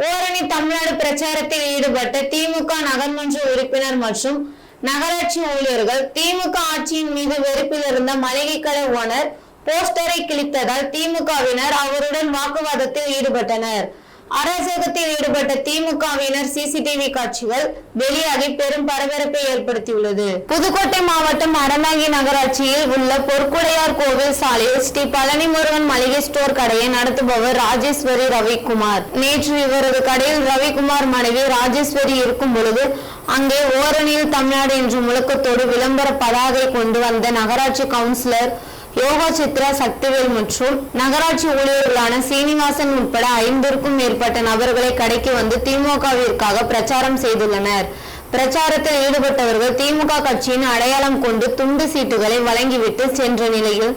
ஓரணி தமிழ்நாடு பிரச்சாரத்தில் ஈடுபட்ட திமுக நகர்மன்ற உறுப்பினர் மற்றும் நகராட்சி ஊழியர்கள் திமுக ஆட்சியின் மீது வெறுப்பில் இருந்த மளிகை கடை ஓனர் போஸ்டரை கிழித்ததால் திமுகவினர் அவருடன் வாக்குவாதத்தில் ஈடுபட்டனர். அராஜகத்தில் ஈடுபட்ட திமுகவினர் சிசிடிவி காட்சிகள் வெளியாகி பெரும் பரபரப்பை ஏற்படுத்தியுள்ளது. புதுக்கோட்டை மாவட்டம் அறந்தாங்கி நகராட்சியில் உள்ள பொற்குடையார் கோவில் சாலையில் ஸ்ரீ பழனிமுருகன் மளிகை ஸ்டோர் கடையை நடத்துபவர் ராஜேஸ்வரி ரவிக்குமார். நேற்று இவரது கடையில் ரவிக்குமார் மனைவி ராஜேஸ்வரி இருக்கும் பொழுது அங்கே ஓரணியில் தமிழ்நாடு என்ற முழக்கத்தோடு விளம்பர பதாகை கொண்டு வந்த நகராட்சி கவுன்சிலர் யோகா சித்ரா சக்திவேல் மற்றும் நகராட்சி ஊழியர்களான சீனிவாசன் உட்பட 5க்கும் மேற்பட்ட நபர்களை கடைக்கு வந்து திமுகவிற்காக பிரச்சாரம் செய்துள்ளனர். பிரச்சாரத்தில் ஈடுபட்டவர்கள் திமுக கட்சியின் அடையாளம் கொண்டு துண்டு சீட்டுகளை வழங்கிவிட்டு சென்ற நிலையில்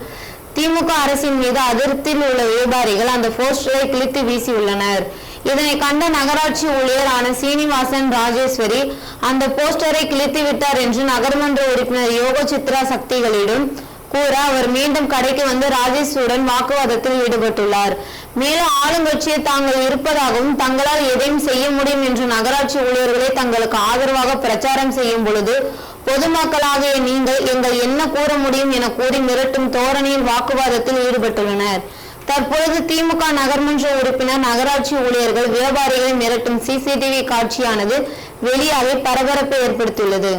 திமுக அரசின் மீது அதிருப்தியில் உள்ள வியாபாரிகள் அந்த போஸ்டரை கிழித்து வீசியுள்ளனர். இதனை கண்ட நகராட்சி ஊழியர் ஆன சீனிவாசன் ராஜேஸ்வரி அந்த போஸ்டரை கிழித்து விட்டார் என்று நகர்மன்ற உறுப்பினர் யோகா சித்ரா சக்திகளிடம் கூற அவர் மீண்டும் கடைக்கு வந்து ராஜேஸ்வருடன் வாக்குவாதத்தில் ஈடுபட்டுள்ளார். மேலும் ஆளுங்கட்சியில் தாங்கள் இருப்பதாகவும் தங்களால் எதையும் செய்ய முடியும் என்று நகராட்சி ஊழியர்களை தங்களுக்கு ஆதரவாக பிரச்சாரம் செய்யும் பொழுது பொதுமக்களாகிய நீங்கள் எங்கள் என்ன கூற முடியும் என கூறி மிரட்டும் தோரணையில் வாக்குவாதத்தில் ஈடுபட்டுள்ளனர். தற்பொழுது திமுக நகர்மன்ற உறுப்பினர் நகராட்சி ஊழியர்கள் வியாபாரிகளை மிரட்டும் சிசிடிவி காட்சியானது வெளியாகி பரபரப்பை ஏற்படுத்தியுள்ளது.